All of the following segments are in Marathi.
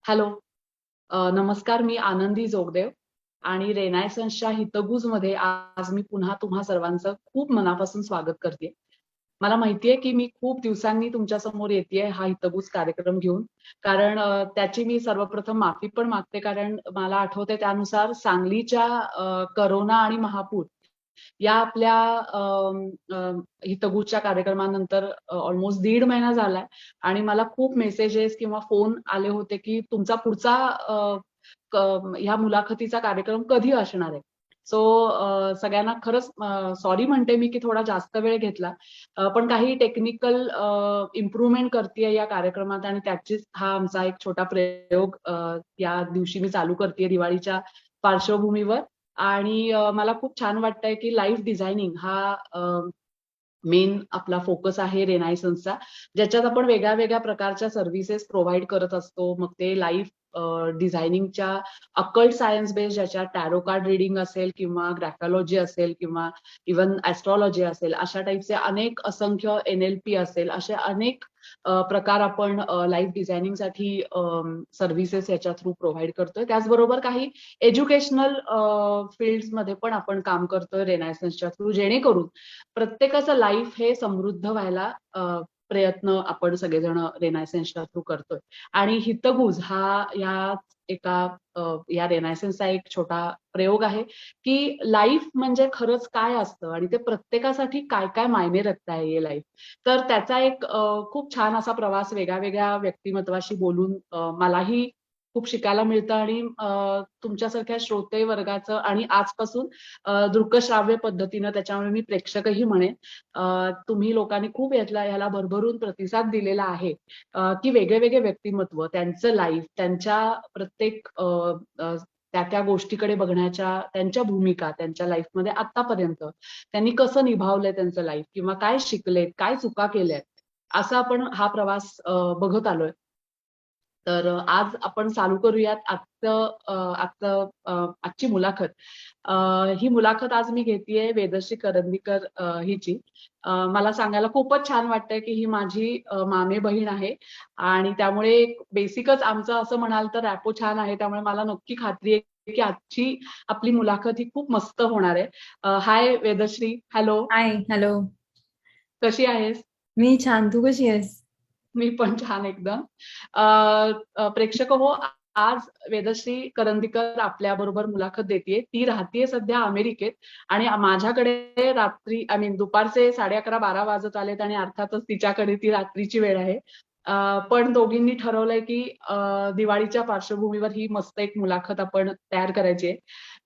हॅलो. नमस्कार. मी आनंदी जोगदेव आणि रेनायसन्सच्या हितगुजमध्ये आज मी पुन्हा तुम्हा सर्वांचं खूप मनापासून स्वागत करते. मला माहितीये की मी खूप दिवसांनी तुमच्या समोर येतेय हा हितगुज कार्यक्रम घेऊन. कारण त्याची मी सर्वप्रथम माफी पण मागते कारण मला आठवतंय त्यानुसार सांगलीच्या करोना आणि महापूर या आपल्या हितगुजच्या कार्यक्रमानंतर ऑलमोस्ट 1.5 महिना झालाय आणि मला खूप मेसेजेस किंवा फोन आले होते की तुमचा पुढचा ह्या मुलाखतीचा कार्यक्रम कधी असणार आहे. सो सगळ्यांना खरंच सॉरी म्हणते मी की थोडा जास्त वेळ घेतला. पण काही टेक्निकल इम्प्रुव्हमेंट करतेय या कार्यक्रमात आणि त्याचीच हा आमचा एक छोटा प्रयोग या दिवशी मी चालू करतेय दिवाळीच्या पार्श्वभूमीवर. आणि मला खूप छान वाटतंय की लाईफ डिझायनिंग हा मेन आपला फोकस आहे रेनायसन्सचा, ज्याच्यात आपण वेगळ्या वेगळ्या प्रकारच्या सर्व्हिसेस प्रोव्हाइड करत असतो. मग ते लाईफ डिझायनिंगच्या अकल्ट सायन्स बेस्ड ज्याच्यात टॅरो कार्ड रिडिंग असेल किंवा ग्राफॉलॉजी असेल किंवा इव्हन ऍस्ट्रॉलॉजी असेल, अशा टाईपचे अनेक असंख्य NLP असेल, असे अनेक प्रकार आपण लाईफ डिझायनिंगसाठी सर्व्हिसेस याच्या थ्रू प्रोव्हाइड करतोय. त्याचबरोबर काही एज्युकेशनल फील्ड्समध्ये पण आपण काम करतोय रेनायसन्सच्या थ्रू, जेणेकरून प्रत्येकाचं लाईफ हे समृद्ध व्हायला प्रयत्न आपण सगळेजण रेनायसन्सच्या थ्रू करतोय. आणि हितगुज हा या रेनायसन्सचा एक छोटा प्रयोग आहे की लाईफ म्हणजे खरंच काय असतं आणि ते प्रत्येकासाठी काय काय मायने रखता है ये लाईफ. तर त्याचा एक खूप छान असा प्रवास वेगळ्या वेगळ्या व्यक्तिमत्वाशी बोलून मलाही खूप शिकायला मिळतं आणि तुमच्यासारख्या श्रोते वर्गाचं आणि आजपासून दृकश्राव्य पद्धतीनं त्याच्यामुळे मी प्रेक्षकही म्हणेन. तुम्ही लोकांनी खूप ह्याला भरभरून प्रतिसाद दिलेला आहे की वेगळे वेगळे व्यक्तिमत्व त्यांचं लाईफ त्यांच्या प्रत्येक त्या त्या गोष्टीकडे बघण्याच्या त्यांच्या भूमिका त्यांच्या लाईफमध्ये आतापर्यंत त्यांनी कसं निभावलंय त्यांचं लाईफ किंवा काय शिकलेत काय चुका केल्यात असा आपण हा प्रवास बघत आलोय. तर आज आपण चालू करूयात आजची मुलाखत. ही मुलाखत आज मी घेतेय वेदश्री करंदीकर हिची. मला सांगायला खूपच छान वाटतंय की ही माझी मामे बहीण आहे आणि त्यामुळे बेसिकच आमचं असं म्हणाल तर रॅपो छान आहे. त्यामुळे मला नक्की खात्री आहे की आजची आपली मुलाखत ही खूप मस्त होणार आहे. हाय वेदश्री. हॅलो. हाय. हॅलो. कशी आहेस? मी छान. तू कशी आहेस? मी पण छान एकदम. प्रेक्षक हो, आज वेदश्री करंदीकर आपल्या बरोबर मुलाखत देतेय. ती राहतीये सध्या अमेरिकेत आणि माझ्याकडे रात्री दुपारचे 11:30-12 वाजत आलेत आणि अर्थातच तिच्याकडे ती रात्रीची वेळ आहे. पण दोघींनी ठरवलंय की दिवाळीच्या पार्श्वभूमीवर ही मस्त एक मुलाखत आपण तयार करायची आहे.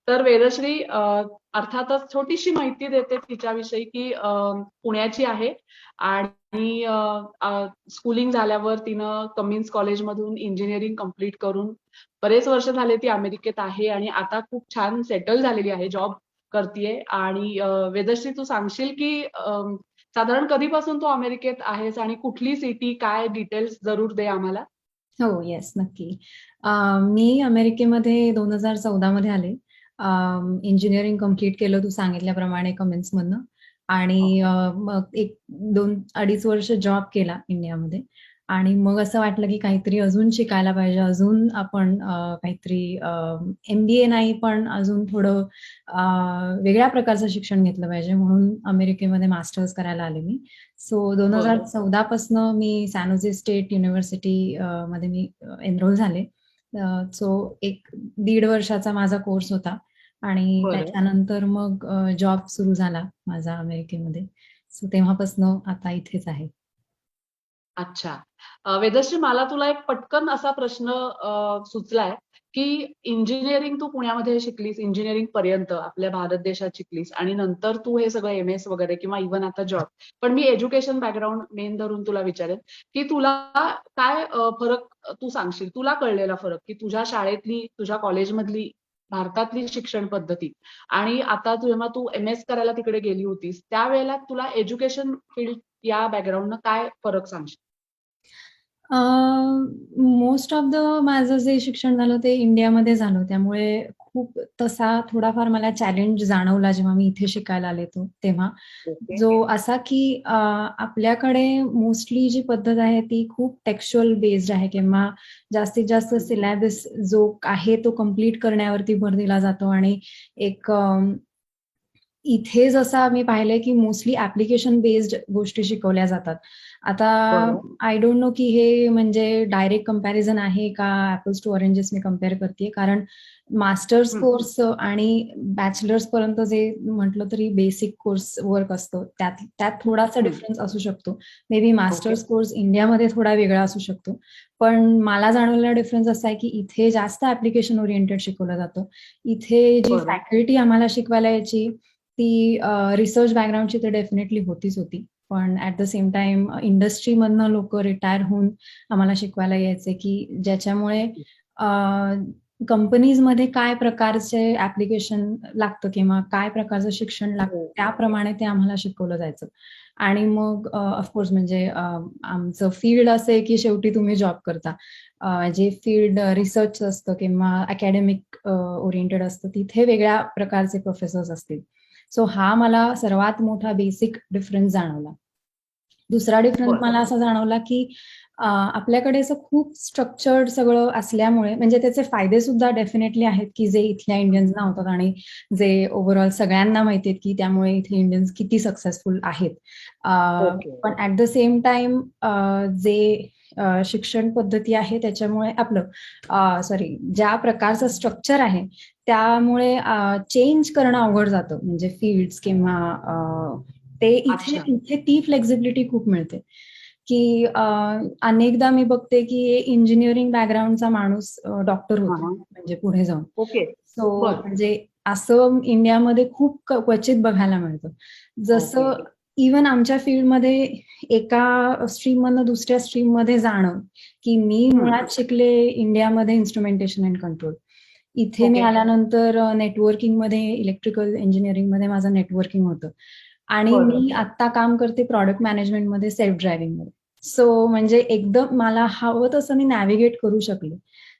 तर वेदश्री अर्थातच छोटीशी माहिती देते तिच्याविषयी की पुण्याची आहे आणि स्कूलिंग झाल्यावर तिनं कमिन्स कॉलेजमधून इंजिनिअरिंग कम्प्लीट करून बरेच वर्ष झाले ती अमेरिकेत आहे आणि आता खूप छान सेटल झालेली आहे, जॉब करतीये. आणि वेदश्री तू सांगशील की साधारण कधीपासून तू अमेरिकेत आहेस आणि कुठली सिटी काय डिटेल्स जरूर दे आम्हाला. हो, येस, नक्की. मी अमेरिकेमध्ये 2014 मध्ये आले. इंजिनिअरिंग कम्प्लीट केलं तू सांगितल्याप्रमाणे कमेन्समधनं आणि मग 2-2.5 वर्ष जॉब केला इंडियामध्ये आणि मग असं वाटलं की काहीतरी अजून शिकायला पाहिजे, अजून आपण काहीतरी MBA नाही पण अजून थोडं वेगळ्या प्रकारचं शिक्षण घेतलं पाहिजे म्हणून अमेरिकेमध्ये मास्टर्स करायला आले मी. सो 2014 पासनं मी सॅन होजे स्टेट युनिव्हर्सिटी मध्ये मी एनरोल झाले. सो 1-1.5 वर्षाचा माझा कोर्स होता आणि त्याच्यानंतर मग जॉब सुरू झाला माझा अमेरिकेमध्ये. सो तेव्हापासनं आता इथेच आहे. अच्छा. वेदश्री, मला तुला एक पटकन असा प्रश्न सुचलाय की इंजिनिअरिंग तू पुण्यामध्ये शिकलीस, इंजिनिअरिंग पर्यंत आपल्या भारत देशात शिकलीस आणि नंतर तू हे सगळं MS वगैरे किंवा इव्हन आता जॉब. पण मी एज्युकेशन बॅकग्राऊंड मेन धरून तुला विचारेन की तुला काय फरक तू सांगशील, तुला कळलेला फरक की तुझ्या शाळेतली तुझ्या कॉलेजमधली भारतातली शिक्षण पद्धती आणि आता जेव्हा तू MS करायला तिकडे गेली होतीस त्यावेळेला तुला एज्युकेशन फील्ड या बॅकग्राऊंडनं काय फरक सांगशील? मोस्ट ऑफ द माझं जे शिक्षण झालं ते इंडियामध्ये झालं त्यामुळे खूप तसा थोडाफार मला चॅलेंज जाणवला जेव्हा मी इथे शिकायला आले तेव्हा. ओके. जो असा की आपल्याकडे मोस्टली जी पद्धत आहे ती खूप टेक्स्च्युअल बेस्ड आहे किंवा जास्तीत जास्त सिलॅबस जो आहे तो कम्प्लीट करण्यावरती भर दिला जातो आणि एक इथे जसं आम्ही पाहिलंय की मोस्टली ऍप्लिकेशन बेस्ड गोष्टी शिकवल्या जातात. आता बरं. आय डोंट नो की हे म्हणजे डायरेक्ट कंपॅरिझन आहे का ऍपल्स टू ऑरेंजेस मी कम्पेअर करते, कारण मास्टर्स कोर्स आणि बॅचलर्स पर्यंत जे म्हटलं तरी बेसिक कोर्स वर्क असतं त्यात थोडासा डिफरन्स असू शकतो. मे बी मास्टर्स कोर्स इंडियामध्ये थोडा वेगळा असू शकतो, पण मला जाणवलेला डिफरन्स असा आहे की इथे जास्त ऍप्लिकेशन ओरिएंटेड शिकवलं जातं. इथे जी फॅकल्टी आम्हाला शिकवायला यायची ती रिसर्च बॅकग्राऊंडची तर डेफिनेटली होतीच होती, पण ऍट द सेम टाइम इंडस्ट्रीमधनं लोक रिटायर होऊन आम्हाला शिकवायला यायचे की ज्याच्यामुळे कंपनीजमध्ये काय प्रकारचे ऍप्लिकेशन लागतं किंवा काय प्रकारचं शिक्षण लागतं त्याप्रमाणे ते आम्हाला शिकवलं जायचं. आणि मग ऑफकोर्स म्हणजे आमचं फील्ड असं आहे की शेवटी तुम्ही जॉब करता. जे फील्ड रिसर्च असतं किंवा अकॅडमिक ओरिएंटेड असतं तिथे वेगळ्या प्रकारचे प्रोफेसर्स असतील. सो हा मला सर्वात मोठा बेसिक डिफरन्स जाणवला. दुसरा डिफरन्स मला असा जाणवला की आपल्याकडे असं खूप स्ट्रक्चर्ड सगळं असल्यामुळे म्हणजे त्याचे फायदे सुद्धा डेफिनेटली आहेत की जे इथल्या इंडियन्सना होतात आणि जे ओव्हरऑल सगळ्यांना माहिती आहेत की त्यामुळे इथे इंडियन्स किती सक्सेसफुल आहेत. पण ऍट द सेम टाइम जे शिक्षण पद्धती आहे त्याच्यामुळे आपलं ज्या प्रकारचं स्ट्रक्चर आहे त्यामुळे चेंज करणं अवघड जातं, म्हणजे फील्ड्स किंवा ते इथे ती फ्लेक्झिबिलिटी खूप मिळते की अनेकदा मी बघते की इंजिनिअरिंग बॅकग्राऊंडचा माणूस डॉक्टर होतो म्हणजे पुढे जाऊन. सो म्हणजे असं इंडियामध्ये खूप क्वचित बघायला मिळतं. जसं इव्हन आमच्या फील्डमध्ये एका स्ट्रीम मधनं दुसऱ्या स्ट्रीम मध्ये जाणं, की मी मुळात शिकले इंडियामध्ये इन्स्ट्रुमेंटेशन अँड कंट्रोल. इथे मी आल्यानंतर नेटवर्किंग मध्ये, इलेक्ट्रिकल इंजिनिअरिंग मध्ये माझं नेटवर्किंग होतं आणि मी आता काम करते प्रॉडक्ट मॅनेजमेंट मध्ये, सेल्फ ड्रायव्हिंग मध्ये. सो म्हणजे एकदम मला हवं तसं मी नॅव्हिगेट करू शकले.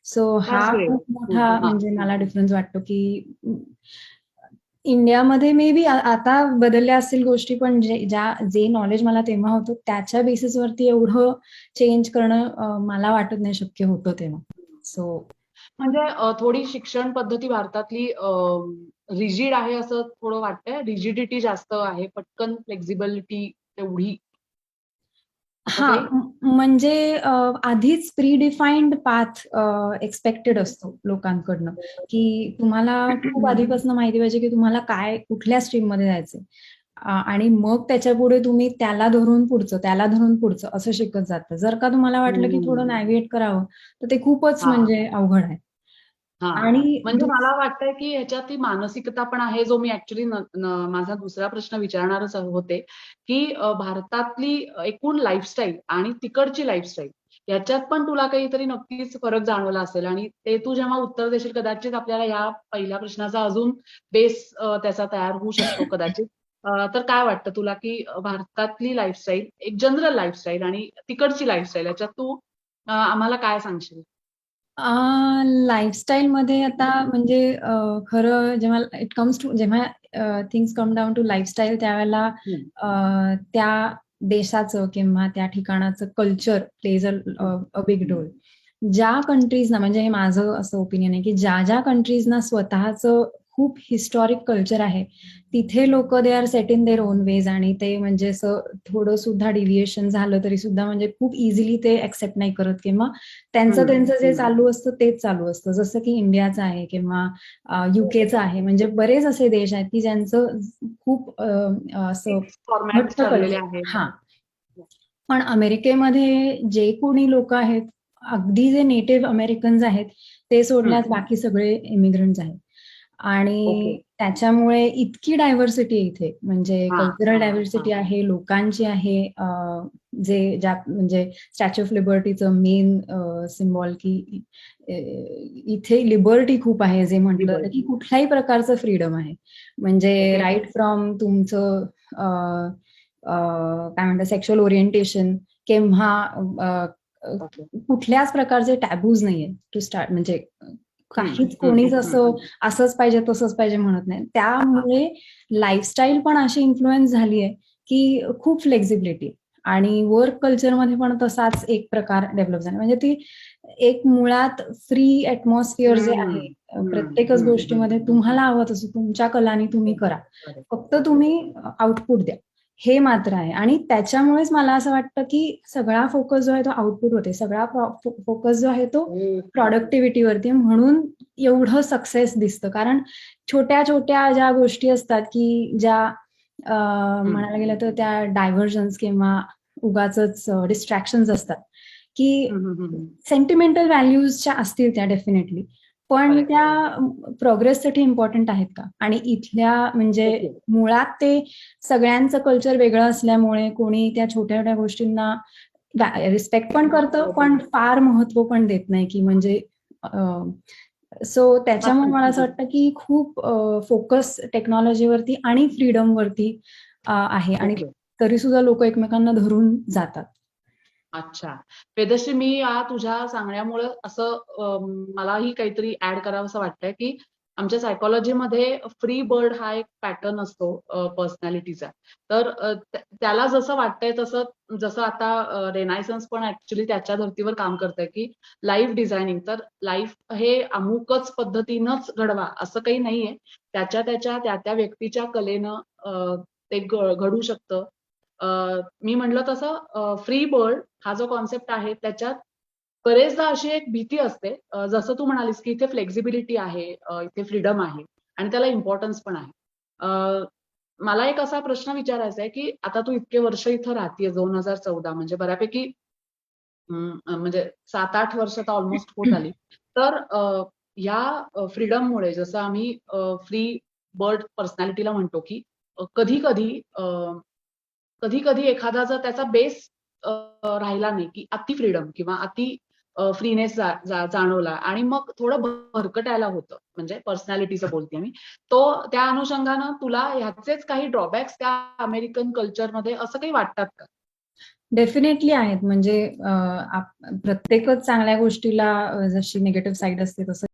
सो हा खूप मोठा म्हणजे मला डिफरन्स वाटतो की इंडियामध्ये मे बी आता बदलल्या असतील गोष्टी, पण जे नॉलेज मला तेव्हा होतं त्याच्या बेसिसवरती एवढं चेंज करणं मला वाटत नाही शक्य होतं तेव्हा. सो म्हणजे थोडी शिक्षण पद्धती भारतातली रिजिड आहे असं थोडं वाटतंय. रिजिडिटी जास्त आहे, पटकन फ्लेक्झिबिलिटी तेवढी. हा, म्हणजे आधीच प्री डिफाईन्ड पाथ एक्सपेक्टेड असतो लोकांकडनं, की तुम्हाला खूप आधीपासून माहिती पाहिजे की तुम्हाला कुठल्या स्ट्रीम मध्ये जायचंय आणि मग त्याच्या पुढे तुम्ही त्याला धरून पुढचं असं शिकत जातं. जर का तुम्हाला वाटलं की थोडं नॅव्हिगेट करावं तर ते खूपच म्हणजे अवघड आहे. आणि म्हणजे मला वाटतंय की ह्याच्यात ती मानसिकता पण आहे, जो मी ऍक्च्युली माझा दुसरा प्रश्न विचारणारच होते की भारतातली एकूण लाईफस्टाईल आणि तिकडची लाईफस्टाईल याच्यात पण तुला काहीतरी नक्कीच फरक जाणवला असेल आणि ते तू जेव्हा उत्तर देशील कदाचित आपल्याला या पहिल्या प्रश्नाचा अजून बेस त्याचा तयार होऊ शकतो कदाचित. तर काय वाटतं तुला की भारतातली लाईफस्टाईल, एक जनरल लाईफस्टाईल आणि तिकडची लाईफस्टाईल याच्यात तू आम्हाला काय सांगशील? लाईफस्टाईल मध्ये आता म्हणजे खरं जेव्हा things come down to lifestyle त्यावेळेला त्या देशाचं किंवा त्या ठिकाणाचं culture plays a big role. ज्या कंट्रीजना, म्हणजे हे माझं असं ओपिनियन आहे की ज्या कंट्रीजना स्वतःचं खूप हिस्टॉरिक कल्चर आहे तिथे लोक they are set in their own ways आणि ते म्हणजे असं थोडं सुद्धा डिव्हिएशन झालं तरी सुद्धा म्हणजे खूप इझिली ते एक्सेप्ट नाही करत किंवा त्यांचं जे चालू असतं तेच चालू असतं. जसं की इंडियाचं आहे किंवा युकेचं आहे, म्हणजे बरेच असे देश आहेत की ज्यांचं खूप असं घट्ट कल्चर. हा, पण अमेरिकेमध्ये जे कोणी लोक आहेत, अगदी जे नेटिव्ह अमेरिकन्स आहेत ते सोडल्यास बाकी सगळे इमिग्रंट्स आहेत आणि त्याच्यामुळे इतकी डायव्हर्सिटी इथे, म्हणजे कल्चरल डायव्हर्सिटी आहे, लोकांची आहे. म्हणजे स्टॅच्यू ऑफ लिबर्टीचं मेन सिम्बॉल की इथे लिबर्टी खूप आहे, जे म्हटलं की कुठल्याही प्रकारचं फ्रीडम आहे, म्हणजे राईट फ्रॉम तुमचं काय म्हणतात सेक्शुअल ओरिएंटेशन किंवा कुठल्याच प्रकारचे टॅबूज नाहीये टू स्टार्ट, म्हणजे काहीच कोणीच असंच पाहिजे तसंच पाहिजे म्हणत नाही. त्यामुळे लाईफस्टाईल पण अशी इन्फ्लुएन्स झाली आहे की खूप फ्लेक्झिबिलिटी आणि वर्क कल्चरमध्ये पण तसाच एक प्रकार डेव्हलप झाला. म्हणजे ती एक मुळात फ्री ऍटमॉस्फिअर जे आहे प्रत्येकच गोष्टीमध्ये तुम्हाला हवं तसं तुमच्या कलानी तुम्ही करा, फक्त तुम्ही आउटपुट द्या, हे मात्र आहे. आणि त्याच्यामुळेच मला असं वाटतं की सगळा फोकस जो आहे तो आउटपुट होते, सगळा फोकस जो आहे तो प्रॉडक्टिव्हिटीवरती, म्हणून एवढं सक्सेस दिसतं. कारण छोट्या छोट्या ज्या गोष्टी असतात की ज्या म्हणायला गेलं तर त्या डायव्हर्जन्स किंवा उगाचच डिस्ट्रॅक्शन्स असतात की सेंटिमेंटल व्हॅल्यूजच्या असतील त्या डेफिनेटली, पण त्या प्रोग्रेससाठी इम्पॉर्टंट आहेत का? आणि इथल्या म्हणजे मुळात ते सगळ्यांचं कल्चर वेगळं असल्यामुळे कोणी त्या छोट्या छोट्या गोष्टींना रिस्पेक्ट पण करतं पण फार महत्व पण देत नाही की म्हणजे सो त्याच्यामुळे मला असं वाटतं की खूप फोकस टेक्नॉलॉजीवरती आणि फ्रीडमवरती आहे आणि तरी सुद्धा लोक एकमेकांना धरून जातात. अच्छा. वेदश्री, मी या तुझ्या सांगण्यामुळे असं मलाही काहीतरी ऍड करावंसं वाटतंय की आमच्या सायकोलॉजीमध्ये फ्री बर्ड हा एक पॅटर्न असतो पर्सनॅलिटीचा. तर त्याला जसं वाटतंय तसं, जसं आता रेनायसन्स पण ऍक्च्युली त्याच्या धर्तीवर काम करतंय की लाईफ डिझायनिंग. तर लाईफ हे अमुकच पद्धतीनंच घडवा असं काही नाहीये. त्या त्या व्यक्तीच्या कलेनं ते घडू शकतं. मी म्हणलं तसं फ्री बर्ड हा जो कॉन्सेप्ट आहे त्याच्यात बरेचदा अशी एक भीती असते, जसं तू म्हणालीस की इथे फ्लेक्झिबिलिटी आहे, इथे फ्रीडम आहे आणि त्याला इम्पॉर्टन्स पण आहे. मला एक असा प्रश्न विचारायचा आहे की आता तू इतके वर्ष इथं राहतीये, 2014 म्हणजे बऱ्यापैकी म्हणजे 7-8 वर्ष तर ऑलमोस्ट होत आली. तर या फ्रीडममुळे, जसं आम्ही फ्री बर्ड पर्सनॅलिटीला म्हणतो की कधी कधी एखादा जर त्याचा बेस राहिला नाही की अति फ्रीडम किंवा अति फ्रीनेस जाणवला आणि मग थोडं भरकटायला होतं, म्हणजे पर्सनॅलिटीचं बोलते मी. तो त्या अनुषंगानं तुला ह्याचेच काही ड्रॉबॅक्स त्या अमेरिकन कल्चरमध्ये असं काही वाटतात का? डेफिनेटली आहेत. म्हणजे प्रत्येकच चांगल्या गोष्टीला जशी निगेटिव्ह साईड असते तसं